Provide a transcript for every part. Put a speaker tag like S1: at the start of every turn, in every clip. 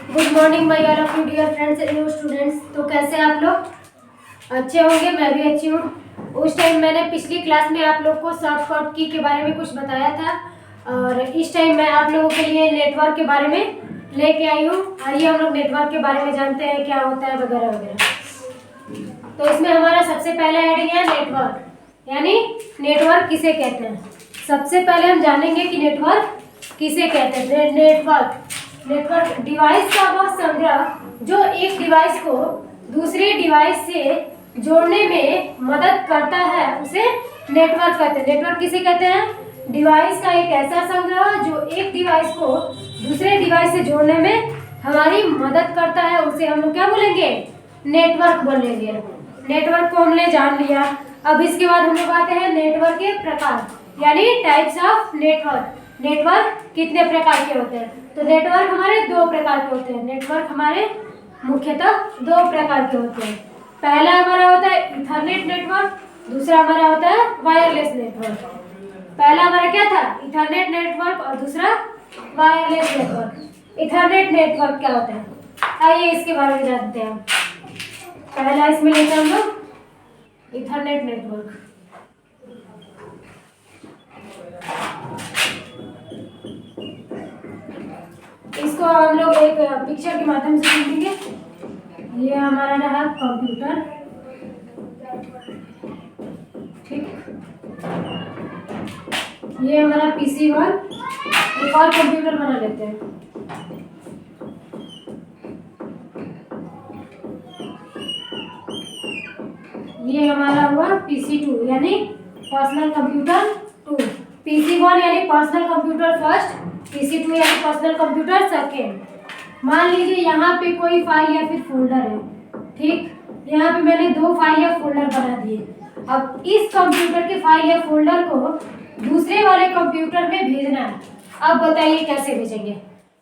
S1: Good morning my all of you dear friends and new students. तो कैसे आप लोग? अच्छे होंगे, मैं भी अच्छी हूँ। उस टाइम मैंने पिछली क्लास में आप लोग को शॉर्टकट की के बारे में कुछ बताया था और इस टाइम मैं आप लोगों के लिए नेटवर्क के बारे में लेके आई हूँ। आइए हम लोग नेटवर्क के बारे में जानते हैं क्या होता है वगैरह वगैरह। तो इसमें हमारा सबसे पहला हेडिंग है नेटवर्क, यानी नेटवर्क किसे कहते हैं। सबसे पहले हम जानेंगे कि नेटवर्क किसे कहते हैं। नेटवर्क डिवाइस का वह संग्रह जो एक डिवाइस को दूसरे डिवाइस से जोड़ने में मदद करता है उसे नेटवर्क कहते हैं। नेटवर्क किसे कहते हैं? डिवाइस का एक ऐसा संग्रह जो एक डिवाइस को दूसरे डिवाइस से जोड़ने में हमारी मदद करता है उसे हम लोग क्या बोलेंगे? नेटवर्क बोलेंगे। नेटवर्क को हमने जान लिया। अब इसके बाद हम लोग आते हैं नेटवर्क के प्रकार, यानी टाइप्स ऑफ नेटवर्क। नेटवर्क कितने प्रकार के होते हैं? तो नेटवर्क हमारे दो प्रकार के होते हैं। नेटवर्क हमारे मुख्यतः दो प्रकार के होते हैं। पहला हमारा होता है इथरनेट नेटवर्क, दूसरा हमारा होता है वायरलेस नेटवर्क। पहला हमारा क्या था? इथरनेट नेटवर्क और दूसरा वायरलेस नेटवर्क। इथरनेट नेटवर्क क्या होता है? आइए इसके बारे में जानते हैं। पहला इसमें लेते हैं हम लोग इथरनेट नेटवर्क। इसको हम लोग एक पिक्चर के माध्यम से समझेंगे। ये हमारा रहा कंप्यूटर, ठीक। ये हमारा PC1। एक और कंप्यूटर बना लेते हैं। ये हमारा हुआ PC2 यानी पर्सनल कंप्यूटर 2। PC1 यानी पर्सनल कंप्यूटर फर्स्ट, PC2 यानी पर्सनल कंप्यूटर सेकेंड। मान लीजिए यहाँ पे कोई फाइल या फिर फोल्डर है, ठीक। यहाँ पे मैंने दो फाइल या फोल्डर बना दिए। अब इस कंप्यूटर के फाइल या फोल्डर को दूसरे वाले कंप्यूटर में भेजना है। अब बताइए कैसे भेजेंगे?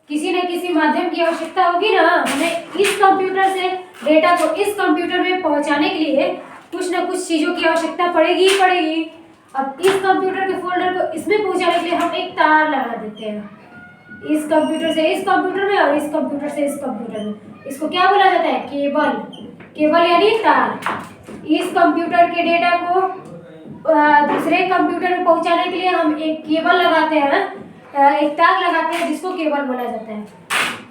S1: किसी न किसी माध्यम की आवश्यकता होगी ना। हमें इस कंप्यूटर से डेटा को इस कंप्यूटर में पहुंचाने के लिए कुछ न कुछ चीजों की आवश्यकता पड़ेगी ही पड़ेगी। अब इस कंप्यूटर के फोल्डर को इसमें पहुंचाने के लिए हम एक तार लगा देते हैं, इस कंप्यूटर से इस कंप्यूटर में और इस कंप्यूटर से इस कंप्यूटर में। इसको क्या बोला जाता है? केबल। केबल यानी तार। इस कंप्यूटर के डेटा को दूसरे कंप्यूटर में पहुंचाने के लिए हम एक केबल लगाते हैं, एक तार लगाते हैं जिसको केबल बोला जाता है।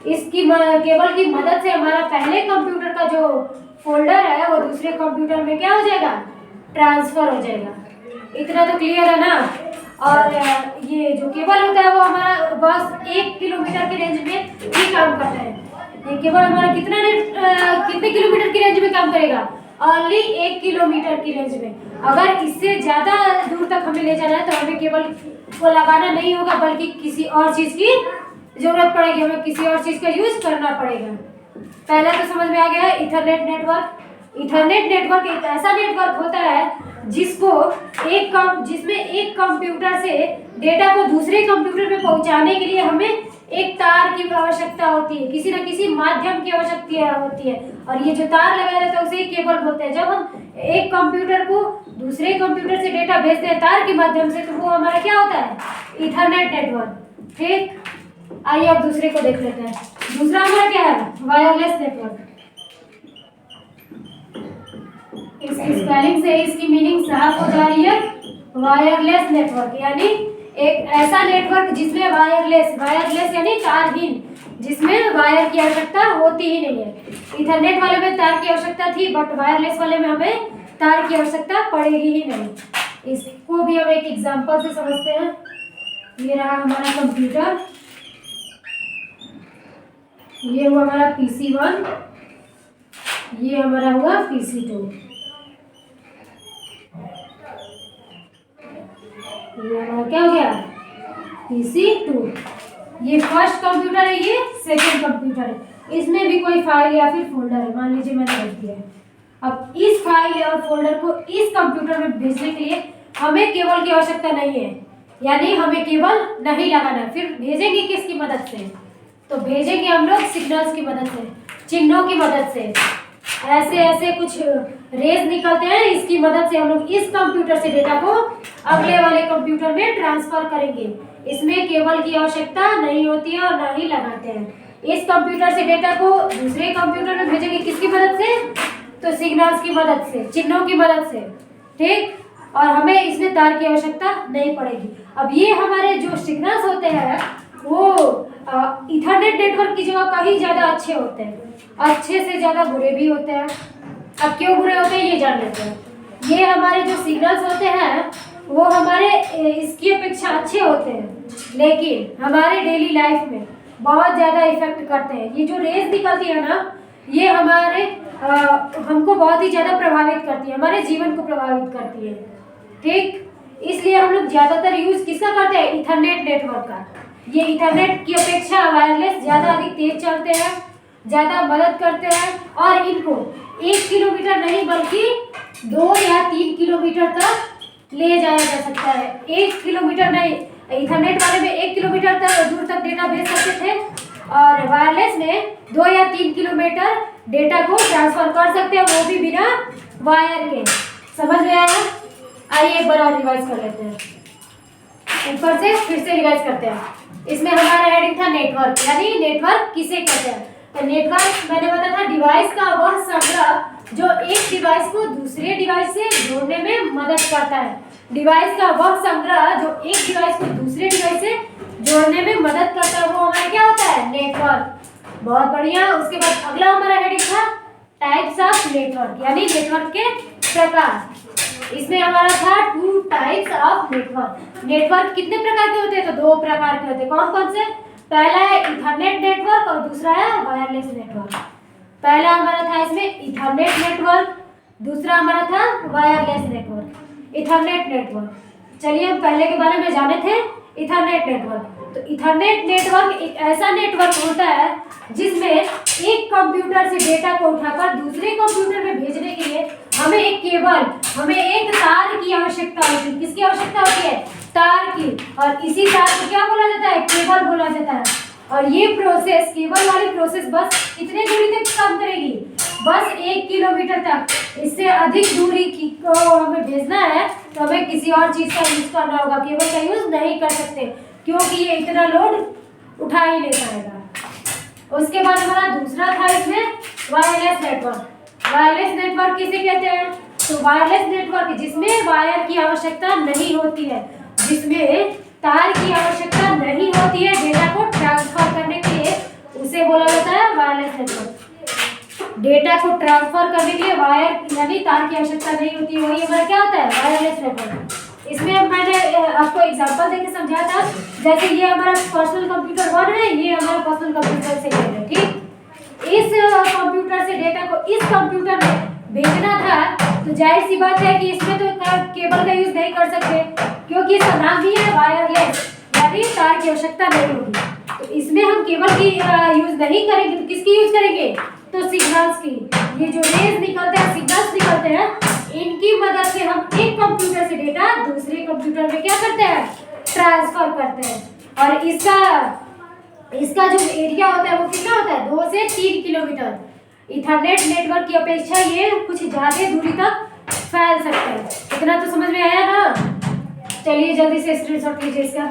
S1: इसकी केबल की मदद से हमारा पहले कंप्यूटर का जो फोल्डर है वो दूसरे कंप्यूटर में क्या हो जाएगा? ट्रांसफर हो जाएगा। इतना तो क्लियर है ना। और ये जो केबल होता है वो हमारा बस 1 किलोमीटर की रेंज में ही काम करता है। ये केबल हमारा कितने किलोमीटर की रेंज में काम करेगा? ओनली 1 किलोमीटर की रेंज में। अगर इससे ज़्यादा दूर तक हमें ले जाना है तो हमें केबल को लगाना नहीं होगा, बल्कि किसी और चीज़ की जरूरत पड़ेगी, हमें किसी और चीज़ का यूज करना पड़ेगा। पहला तो समझ में आ गया है इथरनेट नेटवर्क। इथरनेट नेटवर्क एक ऐसा नेटवर्क होता है जिसमें एक कंप्यूटर से डेटा को दूसरे कंप्यूटर में पहुंचाने के लिए हमें एक तार की आवश्यकता होती है, किसी न किसी माध्यम की आवश्यकता होती है। और ये जो तार लगाया जाता है उसे केबल बोलते हैं। जब हम एक कंप्यूटर को दूसरे कंप्यूटर से डेटा भेजते हैं तार के माध्यम से, तो वो हमारा क्या होता है? इथरनेट नेटवर्क, ठीक। आइए अब दूसरे को देख लेते हैं। दूसरा हमारा क्या है? Wireless network. इसकी स्पेलिंग से इसकी मीनिंग साफ हो जा रही है। वायरलेस नेटवर्क यानी एक ऐसा नेटवर्क जिसमें वायरलेस यानी तारहीन, जिसमें वायर की आवश्यकता होती ही नहीं है। इथरनेट वाले में तार की आवश्यकता थी, बट वायरलेस वाले में हमें तार की आवश्यकता पड़ेगी ही नहीं। इसको भी हम एक एग्जांपल से समझते हैं। ये रहा हमारा कंप्यूटर, ये हुआ हमारा PC1, ये हमारा हुआ PC2। ये हमारा क्या हो गया? PC2। ये फर्स्ट कंप्यूटर है, ये सेकंड कंप्यूटर है। इसमें भी कोई फाइल या फिर फोल्डर है, मान लीजिए मैंने रख दिया है। अब इस फाइल और फोल्डर को इस कंप्यूटर में भेजने के लिए हमें केबल की आवश्यकता नहीं है, यानी हमें केबल नहीं लगाना है। फिर भेजेंगे किसकी मदद से? तो भेजेंगे हम लोग सिग्नल्स की मदद से, चिन्हों की मदद से। ऐसे ऐसे कुछ रेज निकलते हैं, इसकी मदद से हम लोग इस कंप्यूटर से डेटा को अगले वाले कंप्यूटर में ट्रांसफर करेंगे। इसमें केबल की आवश्यकता नहीं होती है और ना ही लगाते हैं। इस कंप्यूटर से डेटा को दूसरे कंप्यूटर में भेजेंगे किसकी मदद से? तो सिग्नल्स की मदद से, चिन्हों की मदद से, ठीक। और हमें इसमें तार की आवश्यकता नहीं पड़ेगी। अब ये हमारे जो सिग्नल्स होते हैं वो इथरनेट नेटवर्क की जगह कहीं ज़्यादा अच्छे होते हैं, अच्छे से ज़्यादा बुरे भी होते हैं। अब क्यों बुरे होते हैं ये जान लेते हैं। ये हमारे जो सिग्नल्स होते हैं वो हमारे इसकी अपेक्षा अच्छे होते हैं, लेकिन हमारे डेली लाइफ में बहुत ज़्यादा इफेक्ट करते हैं। ये जो रेज निकलती है ना, ये हमारे हमको बहुत ही ज़्यादा प्रभावित करती है, हमारे जीवन को प्रभावित करती है, ठीक। इसलिए हम लोग ज़्यादातर यूज़ किसका करते हैं? इथरनेट नेटवर्क का। ये इथरनेट की अपेक्षा वायरलेस ज़्यादा अधिक तेज चलते हैं, ज़्यादा मदद करते हैं और इनको 1 किलोमीटर नहीं बल्कि 2 या 3 किलोमीटर तक ले जाया जा सकता है। 1 किलोमीटर नहीं, इथरनेट वाले में 1 किलोमीटर तक दूर तक डेटा भेज सकते थे और वायरलेस में 2 या 3 किलोमीटर डेटा को ट्रांसफर कर सकते हैं, वो भी बिना वायर के। समझ में आया? आइए एक बार और रिवाइज कर लेते हैं, ऊपर से फिर से रिवाइज करते हैं। इसमें हमारा हेडिंग था नेटवर्क, यानी नेटवर्क किसे कहते हैं? तो नेटवर्क मैंने बताया था डिवाइस का वह संग्रह जो एक डिवाइस को दूसरे डिवाइस से जोड़ने में मदद करता है। डिवाइस का वह संग्रह जो एक डिवाइस को दूसरे डिवाइस से जोड़ने में मदद करता है वो हमारा क्या होता है? नेटवर्क। बहुत बढ़िया। उसके बाद अगला हमारा हेडिंग था टाइप्स ऑफ नेटवर्क, यानी नेटवर्क के प्रकार। इसमें हमारा था 2 टाइप्स ऑफ नेटवर्क। नेटवर्क कितने प्रकार के होते हैं? तो 2 प्रकार के होते हैं। कौन कौन से? पहला है इथरनेट नेटवर्क और दूसरा है वायरलेस नेटवर्क। पहला हमारा था इसमें इथरनेट नेटवर्क, दूसरा हमारा था वायरलेस नेटवर्क। इथरनेट नेटवर्क, चलिए हम पहले के बारे में जाने थे। इथरनेट नेटवर्क, तो इथरनेट नेटवर्क एक ऐसा नेटवर्क होता है जिसमें एक कंप्यूटर से डेटा को उठाकर दूसरे कंप्यूटर में भेजने के लिए हमें एक केबल, हमें एक तार की आवश्यकता होती है। किसकी आवश्यकता होती है? तार की। और इसी तार को क्या बोला जाता है? केबल बोला जाता है। और ये प्रोसेस, केबल वाली प्रोसेस बस कितने दूरी तक काम करेगी? बस 1 किलोमीटर तक। इससे अधिक दूरी को हमें भेजना है तो हमें किसी और चीज़ का यूज़ करना होगा, केबल का यूज़ नहीं कर सकते क्योंकि ये इतना लोड उठा ही नहीं पाएगा। उसके बाद हमारा दूसरा था इसमें वायरलेस नेटवर्क। वायरलेस नेटवर्क किसे कहते हैं? तो वायरलेस नेटवर्क जिसमें वायर की आवश्यकता नहीं होती है, जिसमें तार की आवश्यकता नहीं होती है डेटा को ट्रांसफर करने के लिए, उसे बोला जाता है वायरलेस नेटवर्क। डेटा को ट्रांसफर करने के लिए वायर यानी तार की आवश्यकता नहीं होती है, वही हमारा क्या होता है? Wireless network. इसमें मैंने आपको एग्जांपल देके समझाया था, जैसे ये हमारा पर्सनल कंप्यूटर 1 है, ये हमारा पर्सनल कंप्यूटर 2 है, ठीक। इस कंप्यूटर से डेटा को इस कंप्यूटर में भेजना था तो जाहिर सी बात है कि इसमें तो केबल का यूज नहीं कर सकते क्योंकि इसका नाम भी है वायरलेस, यानी तार की आवश्यकता नहीं होगी। तो इसमें हम केबल की यूज नहीं करेंगे तो किसकी यूज करेंगे? तो सिग्नल्स की। ये जो रेज निकलते हैं, सिग्नल्स निकलते हैं, इनकी मदद से हम एक कंप्यूटर से डेटा दूसरे कंप्यूटर में क्या करते हैं? ट्रांसफर करते हैं। और इसका जो एरिया होता है वो कितना होता है? 2 से 3 किलोमीटर। इथरनेट नेटवर्क की अपेक्षा ये कुछ ज़्यादा दूरी तक फैल सकते हैं। इतना तो समझ में आया ना? चलिए जल्दी से स्क्रीनशॉट लीजिए इसका।